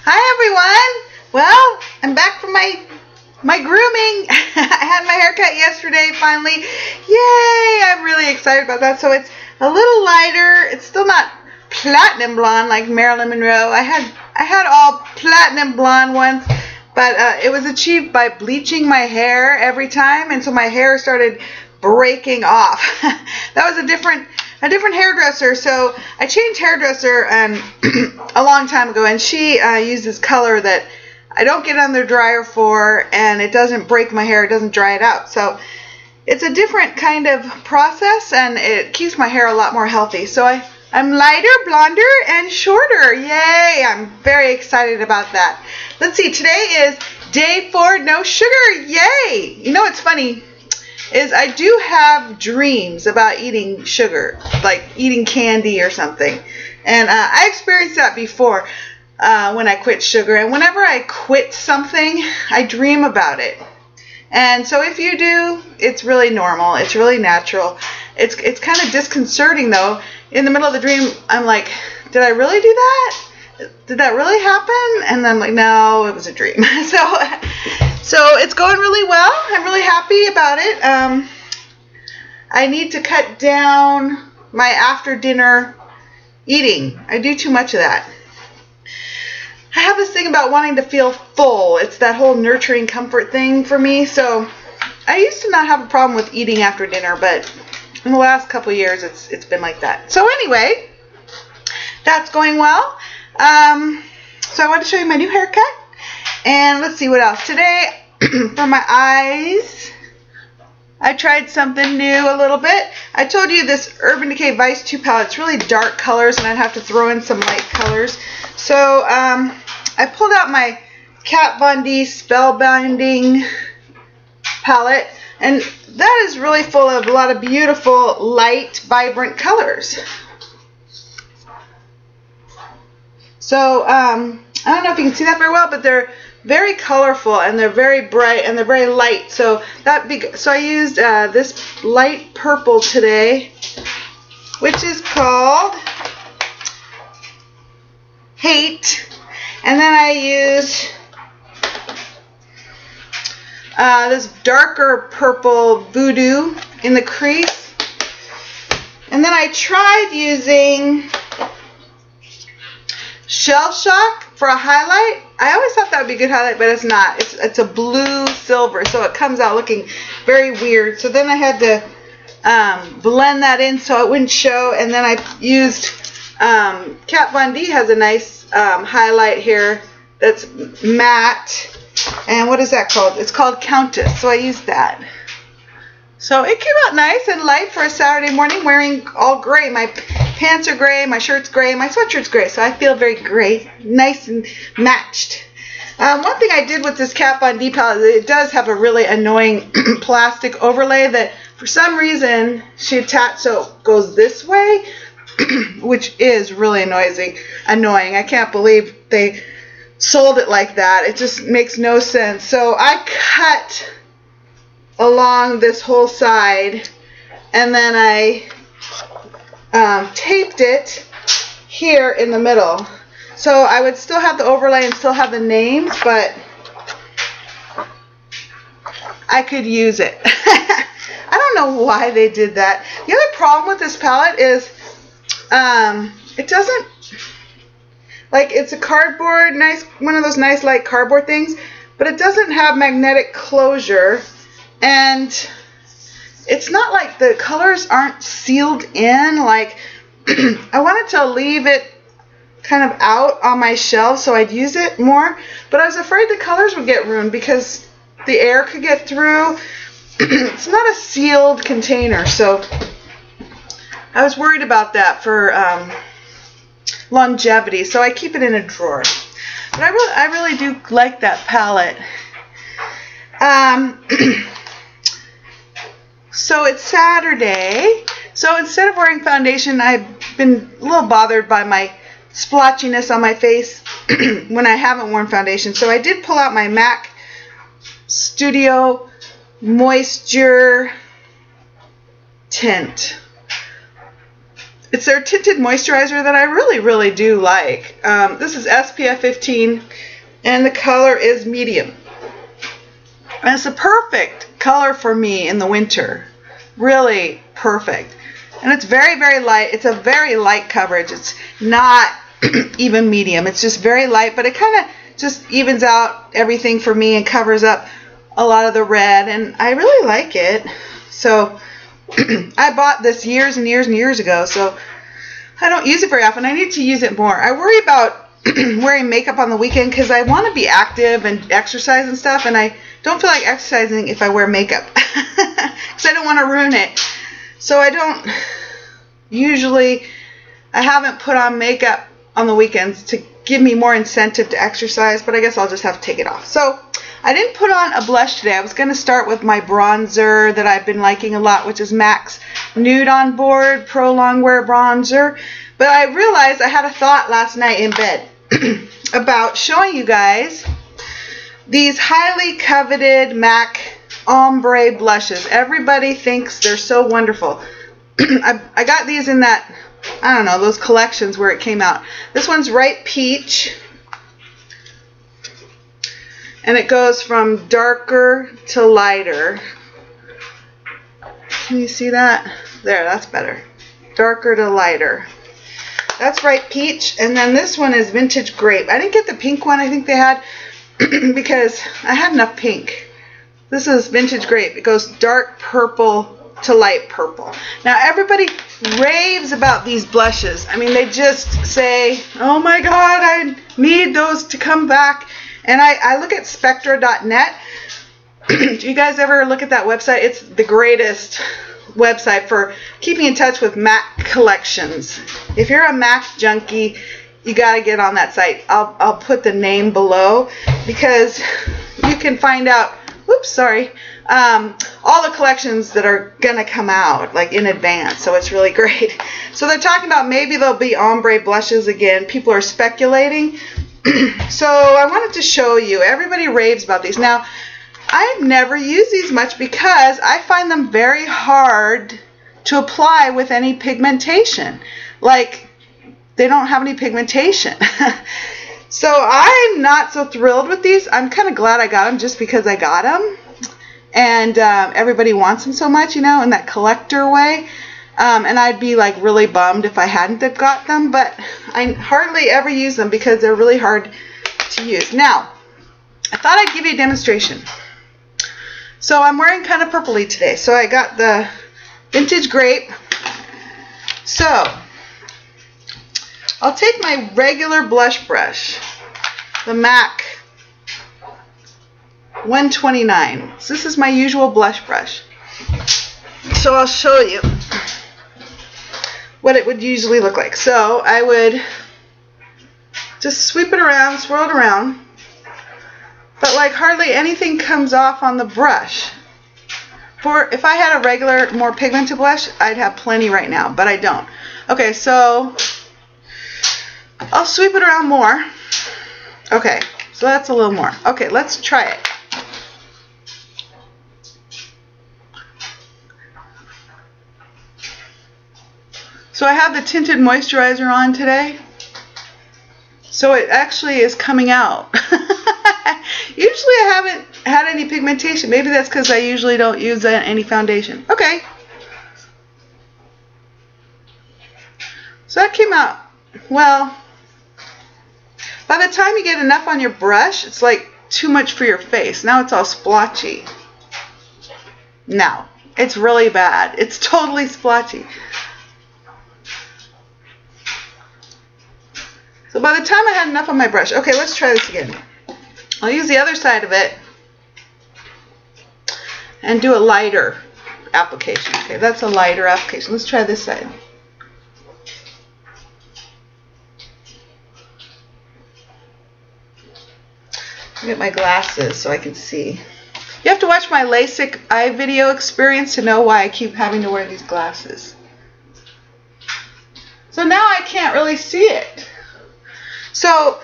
Hi everyone. Well, I'm back from my grooming. I had my haircut yesterday finally. Yay! I'm really excited about that. So it's a little lighter. It's still not platinum blonde like Marilyn Monroe. I had all platinum blonde once, but it was achieved by bleaching my hair every time, and so my hair started breaking off. That was a different hairdresser, so I changed hairdresser a long time ago, and she uses color that I don't get on the dryer for, and it doesn't break my hair, it doesn't dry it out. So it's a different kind of process, and it keeps my hair a lot more healthy. So I'm lighter, blonder, and shorter. Yay! I'm very excited about that. Let's see, today is day 4, no sugar. Yay! You know what's funny is I do have dreams about eating sugar, like eating candy or something. And I experienced that before when I quit sugar. And whenever I quit something, I dream about it. And so if you do, it's really normal. It's really natural. It's kind of disconcerting, though. In the middle of the dream, I'm like, did I really do that? Did that really happen? And I'm like, no, it was a dream. So it's going really well. I'm really happy about it. I need to cut down my after dinner eating. I do too much of that. I have this thing about wanting to feel full. It's that whole nurturing comfort thing for me. So I used to not have a problem with eating after dinner, but in the last couple of years it's been like that. So anyway, that's going well. So I want to show you my new haircut. And let's see what else. Today, for my eyes, I tried something new a little bit. I told you this Urban Decay Vice 2 palette, it's really dark colors, and I'd have to throw in some light colors. So I pulled out my Kat Von D Spellbinding palette, and that is really full of a lot of beautiful, light, vibrant colors. So I don't know if you can see that very well, but they're very colorful, and they're very bright, and they're very light. So I used this light purple today, which is called Hate, and then I used this darker purple Voodoo in the crease, and then I tried using Shell Shock for a highlight. I always thought that would be a good highlight, but it's not. It's a blue silver, so it comes out looking very weird. So then I had to blend that in so it wouldn't show, and then I used Kat Von D has a nice highlight here that's matte, and what is that called? It's called Countess, so I used that. So it came out nice and light for a Saturday morning, wearing all gray. My pants are gray, my shirt's gray, my sweatshirt's gray, so I feel very gray, nice and matched. One thing I did with this Kat Von D palette, it does have a really annoying plastic overlay that for some reason she attached so it goes this way, which is really annoying. I can't believe they sold it like that. It just makes no sense. So I cut along this whole side, and then I taped it here in the middle. So I would still have the overlay and still have the names, but I could use it. I don't know why they did that. The other problem with this palette is it doesn't, like, it's a cardboard, nice, one of those nice light cardboard things, but it doesn't have magnetic closure. And it's not like the colors aren't sealed in. Like, I wanted to leave it kind of out on my shelf so I'd use it more, but I was afraid the colors would get ruined because the air could get through. It's not a sealed container, so I was worried about that for longevity, so I keep it in a drawer. But I really do like that palette. So it's Saturday, so instead of wearing foundation, I've been a little bothered by my splotchiness on my face when I haven't worn foundation. So I did pull out my MAC Studio Moisture Tint It's their tinted moisturizer that I really, really do like. This is SPF 15, and the color is medium. And it's a perfect color for me in the winter. Really perfect. And it's very, very light. It's a very light coverage. It's not even medium. It's just very light, but it kind of just evens out everything for me and covers up a lot of the red, and I really like it. So I bought this years and years and years ago, so I don't use it very often. I need to use it more. I worry about wearing makeup on the weekend because I want to be active and exercise and stuff, and I don't feel like exercising if I wear makeup because I don't want to ruin it. So I don't usually, I haven't put on makeup on the weekends to give me more incentive to exercise, but I guess I'll just have to take it off. So I didn't put on a blush today. I was going to start with my bronzer that I've been liking a lot, which is MAC's Nude on Board Pro Longwear Bronzer. But I realized I had a thought last night in bed about showing you guys these highly coveted MAC Ombre blushes. Everybody thinks they're so wonderful. I got these in that, I don't know, those collections where it came out. This one's Ripe Peach. And it goes from darker to lighter. Can you see that? There, that's better. Darker to lighter. That's Ripe Peach. And then this one is Vintage Grape. I didn't get the pink one I think they had because I had enough pink. This is Vintage Grape. It goes dark purple to light purple. Now everybody raves about these blushes. I mean, they just say, oh my god, I need those to come back. And I look at spectra.net. Do you guys ever look at that website? It's the greatest website for keeping in touch with MAC collections. If you're a MAC junkie, you got to get on that site. I'll put the name below because you can find out, oops, sorry, all the collections that are going to come out like in advance. So it's really great. So they're talking about maybe there'll be ombre blushes again. People are speculating. So I wanted to show you. Everybody raves about these. Now, I've never used these much because I find them very hard to apply with any pigmentation. Like, they don't have any pigmentation. So I'm not so thrilled with these. I'm kind of glad I got them just because I got them. And everybody wants them so much, you know, in that collector way. And I'd be like really bummed if I hadn't have got them, but I hardly ever use them because they're really hard to use. Now, I thought I'd give you a demonstration. So I'm wearing kind of purpley today. So I got the Vintage Grape. So I'll take my regular blush brush, the MAC 129. So this is my usual blush brush. So I'll show you what it would usually look like. So I would just sweep it around, swirl it around, but like hardly anything comes off on the brush. For if I had a regular, more pigmented blush, I'd have plenty right now, but I don't. Okay, so I'll sweep it around more. Okay, so that's a little more. Okay, let's try it. So I have the tinted moisturizer on today. So it actually is coming out. Usually I haven't had any pigmentation. Maybe that's because I usually don't use any foundation. Okay. So that came out, well, by the time you get enough on your brush, it's like too much for your face. Now it's all splotchy. Now, it's really bad. It's totally splotchy. So by the time I had enough on my brush, okay, let's try this again. I'll use the other side of it and do a lighter application. Okay, that's a lighter application. Let's try this side. I'll get my glasses so I can see. You have to watch my LASIK eye video experience to know why I keep having to wear these glasses. So now I can't really see it. So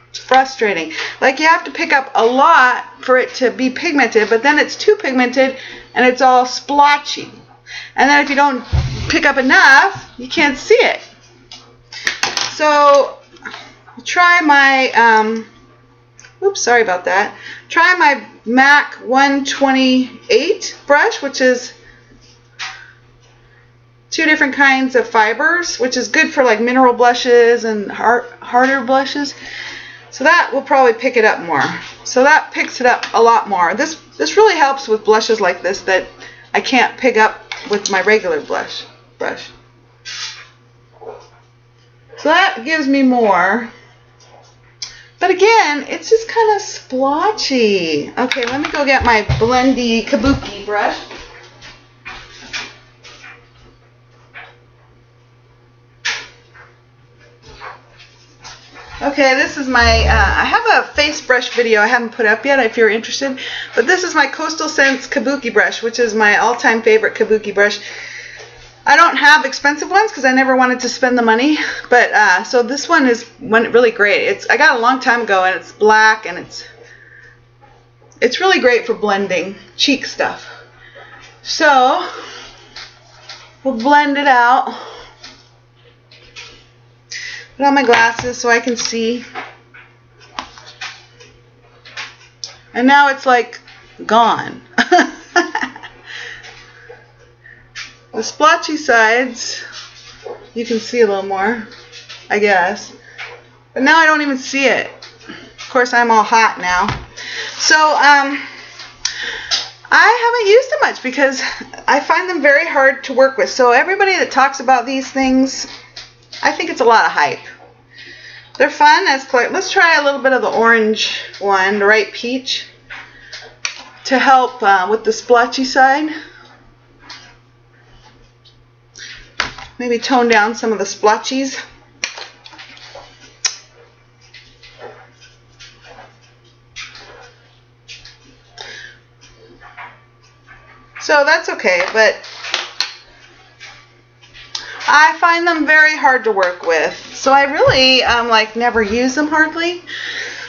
it's frustrating. Like you have to pick up a lot for it to be pigmented, but then it's too pigmented and it's all splotchy. And then if you don't pick up enough, you can't see it. So I'll try my, oops, sorry about that. Try my MAC 128 brush, which is 2 different kinds of fibers, which is good for like mineral blushes and harder blushes. So that will probably pick it up more. So that picks it up a lot more. This really helps with blushes like this that I can't pick up with my regular brush. So that gives me more. But again, it's just kind of splotchy. Okay, let me go get my blendy Kabuki brush. Okay, this is my, I have a face brush video I haven't put up yet if you're interested, but this is my Coastal Scents Kabuki brush, which is my all-time favorite Kabuki brush. I don't have expensive ones because I never wanted to spend the money, but so this one is really great. I got it a long time ago, and it's black, and it's really great for blending cheek stuff. So we'll blend it out. Put on my glasses so I can see. And now it's like gone. The splotchy sides, you can see a little more, I guess. But now I don't even see it. Of course, I'm all hot now. So, I haven't used them much because I find them very hard to work with. So everybody that talks about these things, I think it's a lot of hype. They're fun. Let's try a little bit of the orange one, the Ripe Peach, to help with the splotchy side. Maybe tone down some of the splotchies. So that's okay, but I find them very hard to work with. So I really like never use them hardly.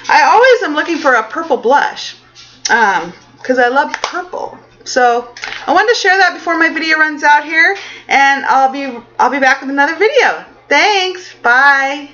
I always am looking for a purple blush because I love purple. So I wanted to share that before my video runs out here, and I'll be back with another video. Thanks. Bye.